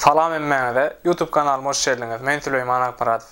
Salam emmenize YouTube kanalıma hoş geldiniz. Men Süleyman Akbaratov.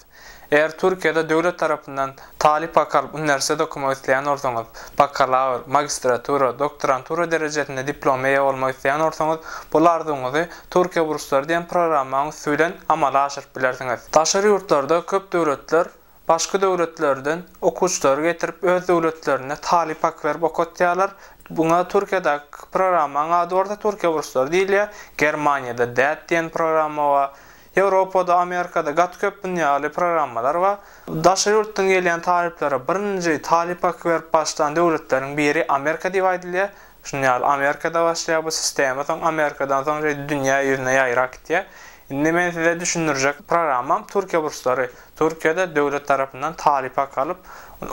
Eğer Türkiye'de devlet tarafından talip akalıp üniversitede okumak isteyen olsanız, bakalavr, magistratura, doktorantura derecesinde diplomaya olmak isteyen olsanız, bu arzunuzu Türkiye bursları diyen programın süyle amala aşırıp bilersiniz. Taşarı yurtlarda köp devletler başka devletlerden okuçları getirip öz devletlerine talip hak verip okutyalar. Buna Türkiye'de programın adı orada Türkiye bursları değil ya, Germanya'da DET diyen programı var. Avrupa'da, Amerika'da gat köp dünyalı programlar var. Daşarı yurttan gelen taliplere birinci talip hak verip başlayan devletlerin biri Amerika diye. Şunu Amerika'da başlıyor bu sistemi, sonra Amerika'dan sonra dünya yüzüne yayrak diye. Şimdi ben size düşündürecek programım Türkiye bursları. Türkiye'de devlet tarafından talip hak alıp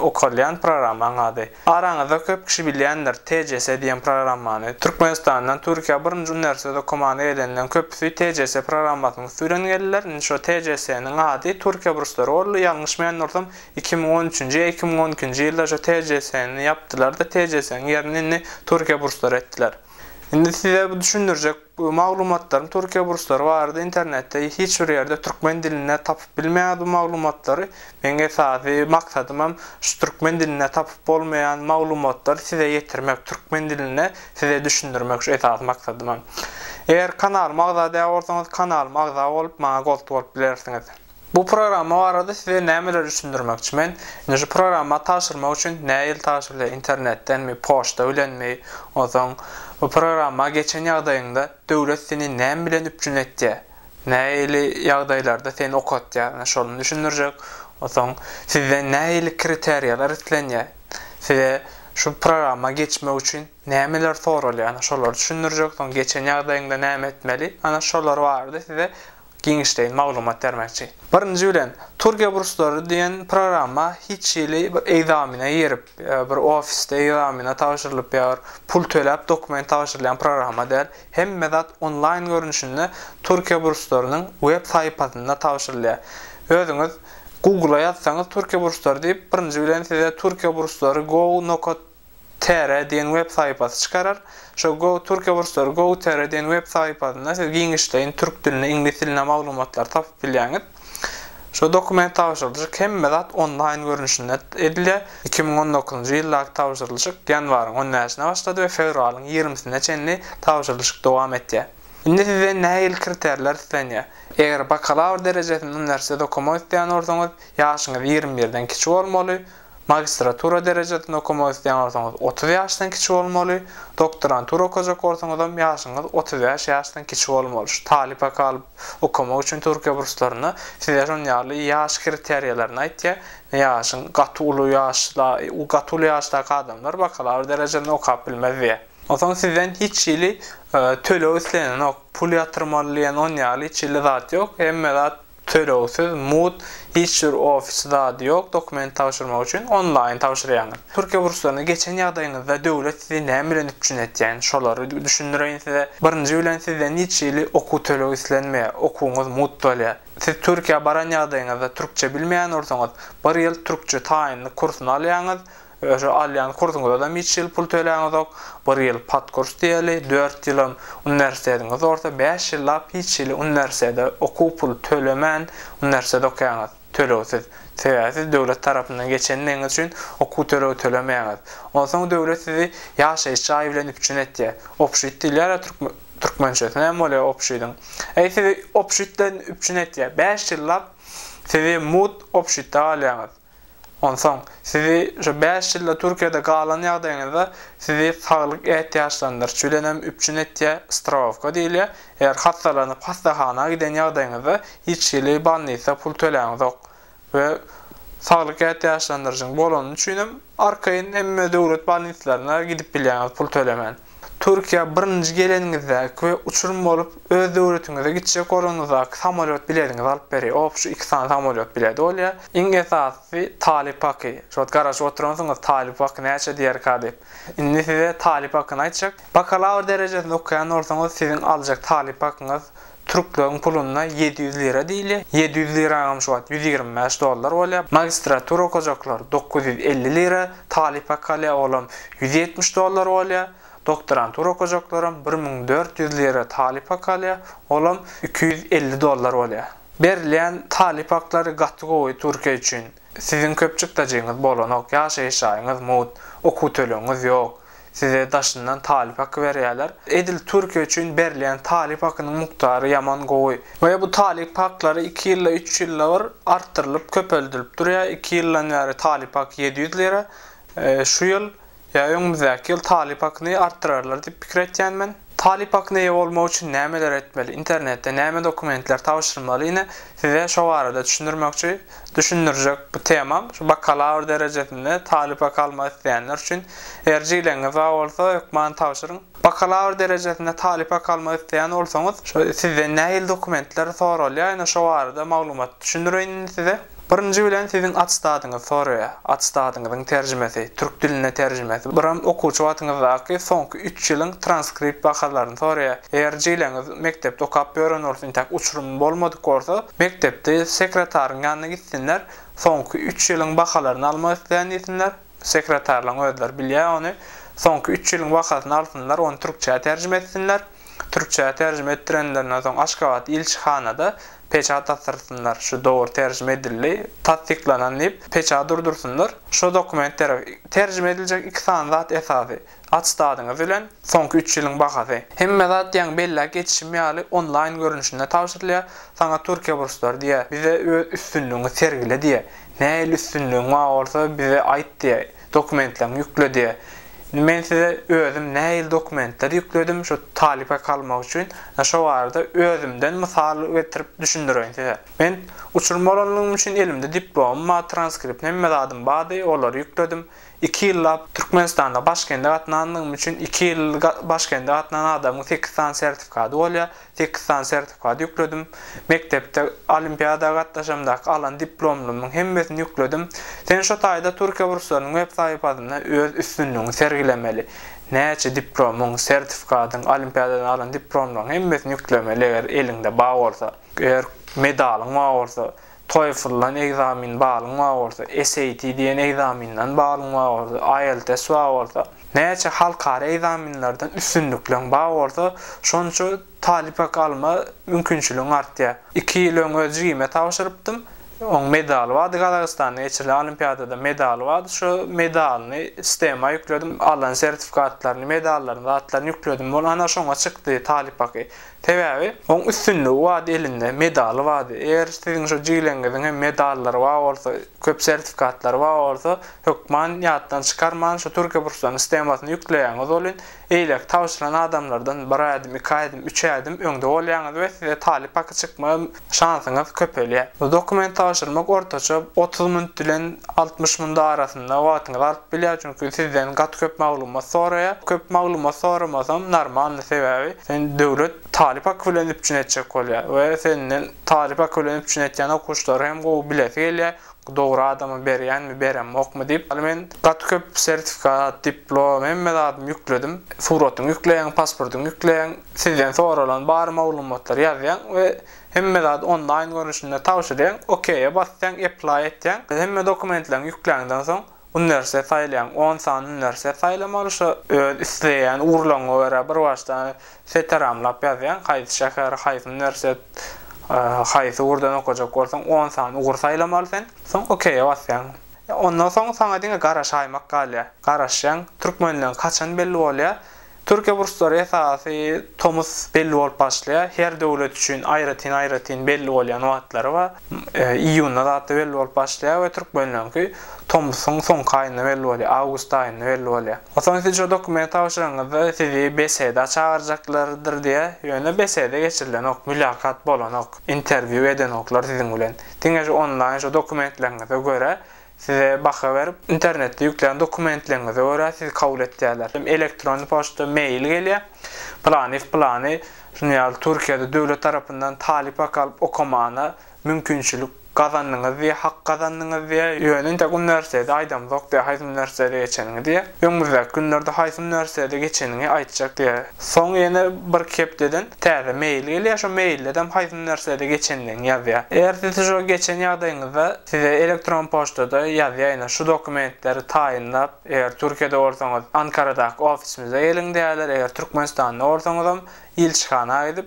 okulayan programın adı. Aranızda köp kişi bilenler TCS diyen programını. Türkmenistan'dan Türkiye birinci üniversitede okumanı edenden köpüsü TCS programını süren geldiler. Şu TCS'nin adı Türkiye bursları oldu. Yanlış mı anlarsam 2013-2012 yılda şu TCS'ni yaptılar da TCS'nin yerini Türkiye bursları ettiler. Şimdi size bu düşündürecek bu maglumatlarım Türkiye bursları vardı internette hiçbir yerde Türkmen diline tapıp bilmeyen bu maglumatları ben esası maksadım şu Türkmen diline tapıp olmayan maglumatları size getirmek Türkmen diline size düşündürmek şu esas maksadım. Eğer kanal mağazada olsanız kanal mağaza olup bana gold olup bilirsiniz. Bu programı arada size neler düşündürmek için ben şu programı taşırmak için neyle taşırlı internetten mi poşta öğrenmeyi o zaman bu programa geçen yağdayında devlet seni ne bilen üpçün etti neyle yağdaylarda seni okut ya şunu düşündürecek o zaman size neyle kriteryalar isteniyor size şu programa geçmek için neler soruluyor yani şunları düşündürecek sonra geçen yağdayında ne etmeli ana şunlar vardı size genişleyin maglumat vermekçi. Birinci bilen Türkiye bursları diyen programa hiç ili bir egzamine yerip bir ofiste egzamine tavşırılıp ya pul төлep dokument tavşırlayan programa değil. Hem medat online görünüşünde Türkiye burslarının web sayfasında tavşırlıyor. Özünüz Google'a yazsanız Türkiye bursları deyip birinci bilen size Türkiye bursları go.tr diyen web sayfası çıkarır. Şu Türkiye bursları go.tr diyen web sayfasında siz genişleyin Türk diline, İngiliz diline maglumatlar tapıp bilyaniz. Şu dokument tavşırılacak hem medat online görünüşünde edildi. 2019 yıllar tavşırılacak yanvarın 10'ına başladı ve fevralın 20'sine çenli tavşırılacak devam etti. Şimdi size neyle kriterler isteniyor? Eğer bakalavr derecesinde üniversitede okumak isteyen olsanız yaşınız 21'den küçük olmalı. Magistratura derecesinde okumak isteyen olsanız 30 yaştan küçük olmalı. Doktorantura okuyacak olsanız yaşınız 30 yaştan küçük olmalı. Şu talip hak alıp okumak için Türkiye burslarını size şunlarla yaş kriteryalarına ait ya yaşın gatulu yaşta adamlar bakalavr derecesinde okuyup bilmez diye. O zaman sizden hiç ili töle istenen o pul yatırmalıyan on yağlı hiç ili zat yok. Hem de töle olsuz, mut, hiçbir ofis zat yok. Dokument tavşırmak için online tavşırıyanlar. Türkiye burslarını geçen yağdayınızda devlet sizi ne bilen üpçün et yani şoları düşündüreyim size. Birinci bilen sizden hiç ili oku töle islenmeye, okunuz mut töle. Siz Türkiye baran yağdayınızda Türkçe bilmeyen olsanız, bir yıl Türkçe tayinli kursunu alayanız, şu alyan kursunda da 3 yıl pul töleğiniz yok. 1 yıl pat kurs diyeli, 4 yılın üniversitediniz orta 5 yılla hiç yıl üniversitede oku pul tölemen üniversitede okuyanız. Tölesiz. Siz devlet tarafından geçenliğiniz için oku tölemeyiniz. Ondan sonra devlet sizi yaşayış ayıvlenip için etti. Opşit değil ya Türkmençesine hem öyle opşidin. Sizi opşitten üpçün etti. 5 yılla sizi mut opşitte alayanız. Ondan sizi şu 5 yılda Türkiye'de kalan yağdayınızda sizi sağlık ihtiyaçlarındır. Çülenem üpçün ettiye stravka değil ya. Eğer hastalanıp hastahana giden yağdayınızda hiç yılı banlıysa pul töleğiniz yok. Ve sağlık ihtiyaçlarındır için bolonun üçünüm arkayın emme devlet banlıysalarına gidip bilyaniz pul tölemen. Türkiye birinci geleningizde ve uçurum olup öz devletinize gidecek oranınızda samolyot biletiniz alıp beri. Şu 2 tane samolyot bileti oluyor. İn esası talip hakkı. Şu garaj oturuyorsunuz talip hakkı neçe diğer kadip. Şimdi size talip hakkını açacak. Bakalavr derecesinde okuyan olsanız sizin alacak talip hakkınız Türklerin puluna 700 lira değil. 700 lira almış olan $125 oluyor. Magistratura okuyacaklar 950 lira. Talip hakkı olan $170 oluyor. doktorantura okujaklaram 1400 lira talip hak alýar, olam $250 bolýar. Berilýän talip hakları gatty gowy Türkiýe üçin. Sizin köpçükdagyňyz bolan ok, ýaşaýyşaýyňyz mut, okuw töleňiz ýok. Size daşından talip hakkı berýärler. Edil Türkiýe üçin berilýän talip hakynyň muktary ýaman gowy. We bu talip haklary 2 ýylla 3 ýylla artdyrylyp köpeldilip durýar. 2 ýyldan beri talip hak 700 lira. Şu ýyl ýa öňümüzdäki ýyl talip hakyny artdyrarlar diýip pikir etýänmen. Talip hakyny eýe bolmak üçin nämeler etmeli? İnternetde näme dokumentler tapşyrmaly? Ine size şu barada düşündirjek bu temam. Şu bakalavr derejesinde talip hak almak isteýänler üçin erjileňiz bolsa ökman tapşyryň. Bakalavr derejesinde talip hak almak isteýän bolsaňyz, size näil dokumentler soralýar? Ine şu barada maglumat düşündirýän size. Birinci bilen sizin atstadyňyz soraýar. Atstadyňyzyň terjimesi, türk diline terjimesi. Biram okuwçy watyňyzdaky soňky 3 ýylyň transkript bakalaryny soraýar. Eger jileňiz mektepde okap ýören bolsa, intak uçurum bolmadyk bolsa, mektepde sekretariň ýanyna gitsinler, soňky 3 ýylyň bakalaryny almak isleýän diýsinler. Sekretarlaryň özleri bilýär ony. Soňky 3 ýylyň bakasyny alsynlar, ony türkçe terjime etsinler. Türkçe terjime etdirenlerden soň Aşgabat ilçihanada peçat attırsınlar. Şu doğru tercüme edildi. Tatbiklanan deyip peçat durdursunlar. Şu dokumentleri tercüme edilecek 2 tane zat esası. Atstadyňyz bilen soňky 3 ýylyň bakasy. Hemme zat ýa belli geçişim ýaly online görünüşinde tapşyrylýar. Saňa Türkiýe burslary diýe, bize üstünlüğünü sergile diýe. Näil üstünlüğün bolsa bize aýt diýe. Dokumentlerini ýükle diýe. Men size özüm näil dokumentleri ýükledim şu talip hak almak üçin. Şu barada özümden mysal getirip düşündirýän size. Men uçurma bolanlygym üçin elimde diploma, transkript hemme zadym bady, olary ýükledim. 2 ýyl Türkmenistanda başkende gatnandygym üçin 2 ýyl başkende gatnanan adamyň 8 tane sertifikady bolýar. 8 tane sertifikady ýükledim. Mektepde olimpiada gatnaşamdak alan diplomlaryň hemmesini ýükledim. Sen şu taýda Türkiýe burslarynyň web saýpasyna öz üstünlüğüni sergilemeli. Näçe diplomaň, sertifikatyň, olimpiadadan alan diplomlaryň hemmesini ýüklemeli eger elinde bar bolsa. Eger medalyň bar bolsa, TOEFL'dan egzamin bağlın var olsa, SAT diyen egzaminden bağlın var olsa, IELTS var olsa, näçe halkara egzaminlerden üstünlüklen bağ olsa, şonçu talip hak alma mümkünçülüğün artýar. 2 ýyl öňe jyme tapşyrypdym. On medaly vardı, Kazakistan'da geçirilen olimpiyadada medaly vardı. Şu medalini sistema ýükledim, alan sertifikatlaryny, medallarını, zatlaryny ýükledim. Bol ana şoňa çykdy talip haky. Sebäbi, on üstünlüği vardı elinde, medaly vardı. Eger siziň şu jileňiziň hem medallary bar bolsa, köp sertifikatlary bar bolsa, hökman ýatdan çykarman şu Türkiýe burslarynyň sistemasyny ýükleýäňiz bolun. Eýlek tawşyran adamlardan 1 adım, 2 adım, 3 adım öňde bolýaňyz we size talip haky çykma şansyňyz köpelýär. Bu dokument tawşyrmak ortaça 30 minut bilen 60 minut arasynda wagtyňyz alyp bilýär, çünki sizden gat köp maglumat soraýar. Köp maglumat soramasam normal sebäbi sen döwlet talip haky bilen üpçün etjek bolýar we senden talip haky bilen üpçün etýän okuwçylar hem gowy bilesi gelýär. Doğru adamı berýänmi, berem okmy diýip, men gat köp sertifikat, diplom, hemme zadym ýükledim. Suratyny ýükleýän, pasportyny ýükleýän, sizden soralan bar maglumatlary ýazýan we hemme zat online görünüşinde tawşyrýan, okey basýan, apply etýän. Hemme dokumentlerini ýükläňden soň üniversitet saýlayan, 10 san üniversitet saýlamaly şu isleýän urlaňa görä bir başdan seteramlap ýazýan, haýsy şäher, haýsy üniversitet, haýsy urdan okujak bolsaň 10 san ugur saýlamaly sen. Soň okey basýan. Ondan soň saňa diňe garaş aýmak galýar. Garaşýan türkmenligiň kaçan belli bolýar. Türkiýe burslary esasy tomuz belli bolup başlaýar. Her döwlet üçin aýratyn belli bolýan wagtlary bar. Iýunda da belli bolup başlaýar we türkmenligiň tomuzyň soňky aýyna belli bolýar, awgust aýyna belli bolýar. Oson siz şu dokument tawşyryňyzda sizi BS'de çağırjaklardyr diýe, ýöne BS'de geçirilen ok, mülakat bolan ok, interview eden oklar siziň bilen. Diňe şu online şu dokumentlerinize görä size baka verip internette yüklenen dokumentlerinize göre sizi kabul etdiler. Elektronik poçta mail gelýär. Plany Türkiýede döwlet tarapyndan talip hak alyp okumana mümkünçilik kazandınız diye, hak kazandınız diye, yönün de üniversitede aydam yok diye, hayız üniversitede geçenini diye, önümüzdeki günlerde hayız üniversitede geçenini aytacak diye. Son yine bir kep dedin, teze mail geliyor, şu maille de hayız üniversitede geçenini yazıyor. Eğer siz şu geçen yağdayınızda size elektron poçtada yazıyor, şu dokumentleri tayinlap, eğer Türkiye'de olsanız Ankara'daki ofisimize gelin diyorlar, eğer Türkmenistan'da olsanız ilçihana gidip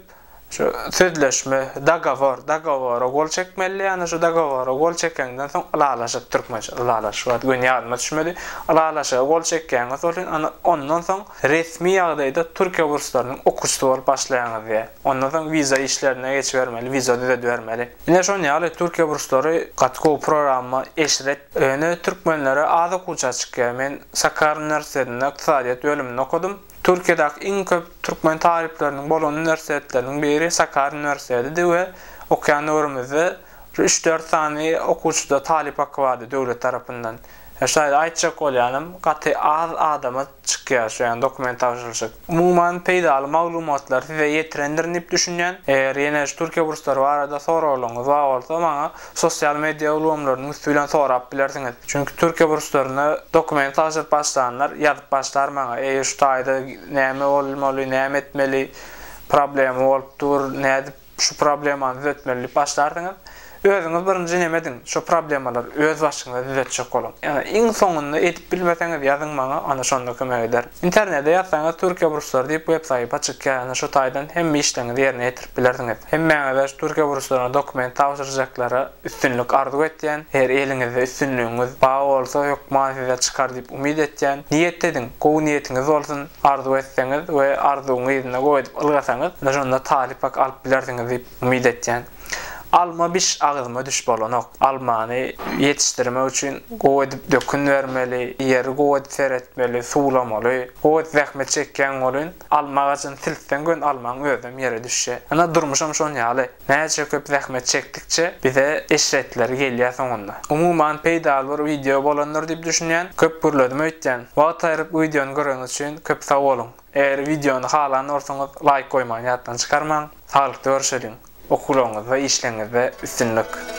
şu sözleşme, dagavara gol çekmeli, yani şu dagavara gol çekenden son alalaşık Türkmençe, alalaşık var, gün yardıma düşmedi, alalaşık gol çekkeniniz sonra ondan son resmi yağdayda Türkiye burslarının okuçtu olup başlayanız diye. Ondan son viza işlerine geç vermeli, viza düzedi vermeli. Yine şu yani Türkiye bursları katkı programı eşret, Türkmenlere adı kuca çıkıyor. Ben Sakarya Üniversitesi'nde iktisadiyat bölümünü okudum. Türkiye'deki en köp Türkmen tarihlerinin bolan üniversitelerinin biri Sakarya Üniversitesi'ydi ve okuyanlarımızda 3-4 tane okuçuda talip hakkı vardı devlet tarafından. Şayet aytacak olayanım, katı az adamı çıkıyor şu yani dokument tavşırışık. Umuman peydalı maglumatlar size yetirendirin ip düşünen, eğer yine Türkiye bursları var arada sorulunuz var olsa bana sosyal medya ulumlarının üstüyle sorap bilirsiniz. Çünkü Türkiye burslarını dokument tavşırıp başlayanlar yazıp başlar bana. Şu tayda neyme olmalı, neyme etmeli, problemi olup dur, neydi şu problemi düzeltmeli başlardınız. Özüňiz birinji nemedin, şu problemler öz başyňyza düzeltjek bolan. Yani iň soňunda etip bilmeseňiz ýazyň maňa, ana şonda kömek eder. İnternetde ýazsaňyz Türkiye bursları diýip web saýpa çykýar, ana şu taýdan hemme işleňizi ýerine ýetirip bilerdiňiz. Hemme Türkiye burslarına dokument tawşyrjaklara üstünlük arzu etýän, her eliňizde üstünlüğiňiz bar bolsa ýokma size çykar diýip umyt etýän, niýet edin, gowy niýetiňiz bolsun, arzu etseňiz we arzuňyzy ýerine goýup ylgasaňyz, ana şonda talip hak alyp bilerdiňiz diýip umyt etýän. Alma biş ağzıma düş bolanok. Almany yetiştirme üçin gowy edip dökün vermeli, ýeri gowy edip seretmeli, suwlamaly, gowy edip zähmet çekken bolun, almak üçin tilsen gün almaň özüm ýere düşýär. Ana durmuşam şon ýaly. Näçe köp zähmet çekdikçe bize eşretler gelýär soňunda. Umuman peýdaly bir video bolanlar diýip düşünýän köp gürledim öýtýän. Wagt aýryp videony görýän üçin köp sag bolun. Eğer videony halan orsaňyz like koymaň ýatdan çykarmaň. Saglyk görüşelim. Okuluňyzda, işleňizde üstünlük.